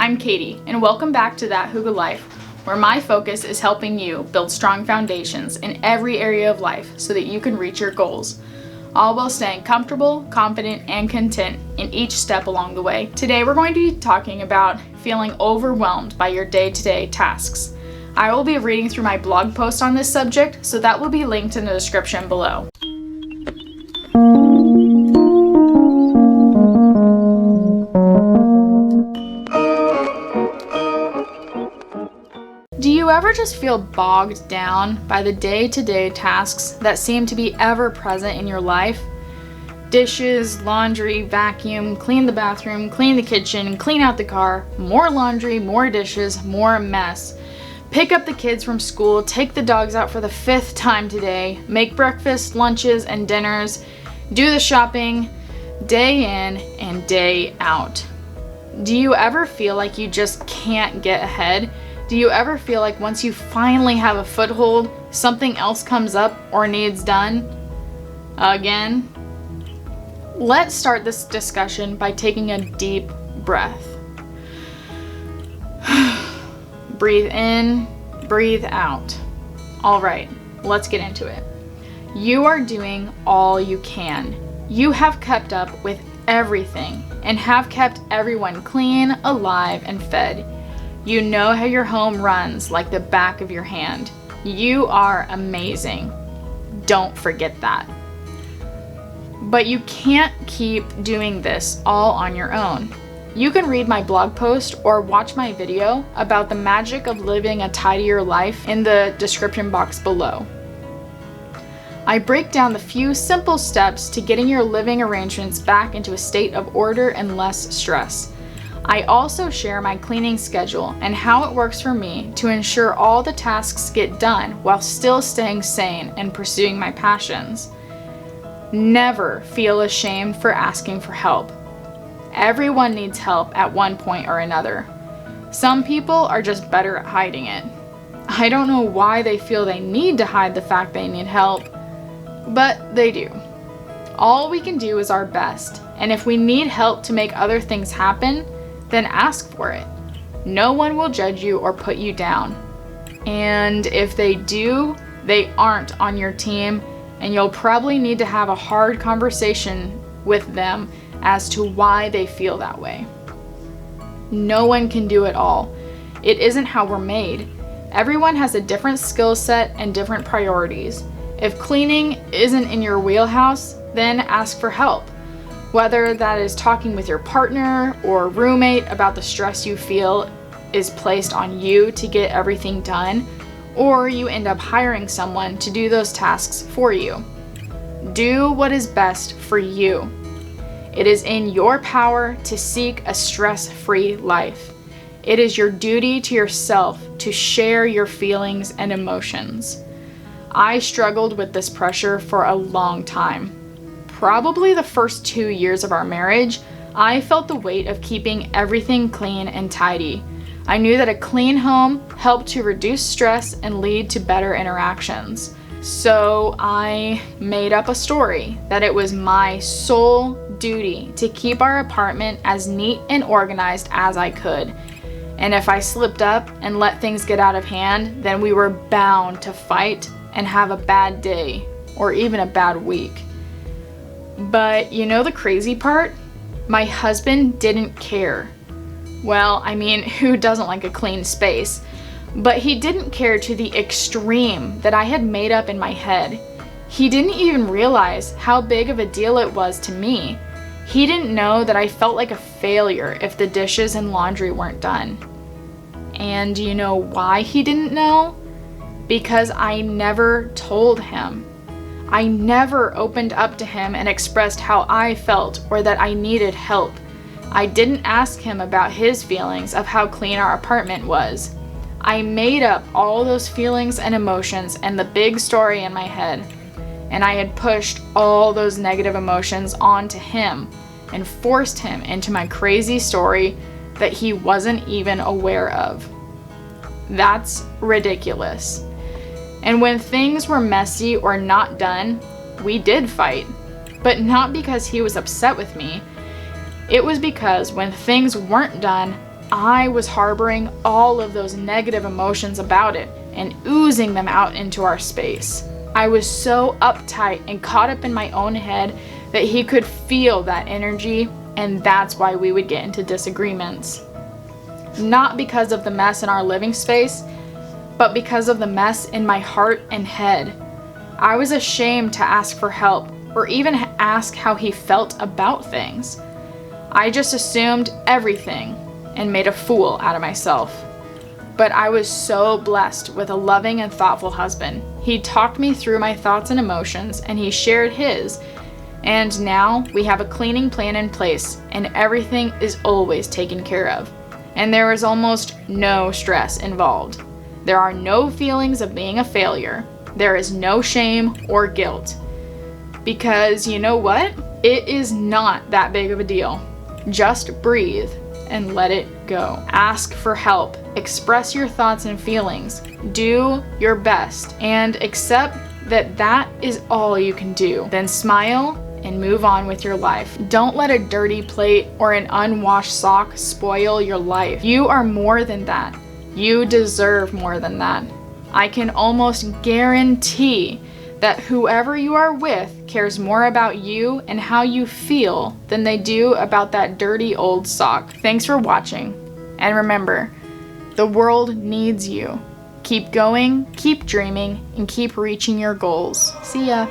I'm Katie, and welcome back to That Hygge Life, where my focus is helping you build strong foundations in every area of life so that you can reach your goals, all while staying comfortable, confident, and content in each step along the way. Today we're going to be talking about feeling overwhelmed by your day-to-day tasks. I will be reading through my blog post on this subject, so that will be linked in the description below. Do you ever just feel bogged down by the day-to-day tasks that seem to be ever present in your life? Dishes, laundry, vacuum, clean the bathroom, clean the kitchen, clean out the car, more laundry, more dishes, more mess. Pick up the kids from school, take the dogs out for the 5th time today, make breakfast, lunches, and dinners, do the shopping, day in and day out. Do you ever feel like you just can't get ahead? Do you ever feel like once you finally have a foothold, something else comes up or needs done again? Let's start this discussion by taking a deep breath. Breathe in, breathe out. All right, let's get into it. You are doing all you can. You have kept up with everything and have kept everyone clean, alive, and fed. You know how your home runs like the back of your hand. You are amazing. Don't forget that. But you can't keep doing this all on your own. You can read my blog post or watch my video about the magic of living a tidier life in the description box below. I break down the few simple steps to getting your living arrangements back into a state of order and less stress. I also share my cleaning schedule and how it works for me to ensure all the tasks get done while still staying sane and pursuing my passions. Never feel ashamed for asking for help. Everyone needs help at one point or another. Some people are just better at hiding it. I don't know why they feel they need to hide the fact they need help, but they do. All we can do is our best, and if we need help to make other things happen, then ask for it. No one will judge you or put you down. And if they do, they aren't on your team, and you'll probably need to have a hard conversation with them as to why they feel that way. No one can do it all. It isn't how we're made. Everyone has a different skill set and different priorities. If cleaning isn't in your wheelhouse, then ask for help. Whether that is talking with your partner or roommate about the stress you feel is placed on you to get everything done, or you end up hiring someone to do those tasks for you. Do what is best for you. It is in your power to seek a stress-free life. It is your duty to yourself to share your feelings and emotions. I struggled with this pressure for a long time. Probably the first 2 years of our marriage, I felt the weight of keeping everything clean and tidy. I knew that a clean home helped to reduce stress and lead to better interactions. So I made up a story that it was my sole duty to keep our apartment as neat and organized as I could. And if I slipped up and let things get out of hand, then we were bound to fight and have a bad day or even a bad week. But you know the crazy part? My husband didn't care. Well, I mean, who doesn't like a clean space? But he didn't care to the extreme that I had made up in my head. He didn't even realize how big of a deal it was to me. He didn't know that I felt like a failure if the dishes and laundry weren't done. And you know why he didn't know? Because I never told him. I never opened up to him and expressed how I felt or that I needed help. I didn't ask him about his feelings of how clean our apartment was. I made up all those feelings and emotions and the big story in my head, and I had pushed all those negative emotions onto him and forced him into my crazy story that he wasn't even aware of. That's ridiculous. And when things were messy or not done, we did fight, but not because he was upset with me. It was because when things weren't done, I was harboring all of those negative emotions about it and oozing them out into our space. I was so uptight and caught up in my own head that he could feel that energy, and that's why we would get into disagreements. Not because of the mess in our living space, but because of the mess in my heart and head. I was ashamed to ask for help or even ask how he felt about things. I just assumed everything and made a fool out of myself. But I was so blessed with a loving and thoughtful husband. He talked me through my thoughts and emotions, and he shared his. And now we have a cleaning plan in place, and everything is always taken care of. And there is almost no stress involved. There are no feelings of being a failure. There is no shame or guilt. Because you know what? It is not that big of a deal. Just breathe and let it go. Ask for help. Express your thoughts and feelings. Do your best and accept that that is all you can do. Then smile and move on with your life. Don't let a dirty plate or an unwashed sock spoil your life. You are more than that. You deserve more than that. I can almost guarantee that whoever you are with cares more about you and how you feel than they do about that dirty old sock. Thanks for watching. And remember, the world needs you. Keep going, keep dreaming, and keep reaching your goals. See ya.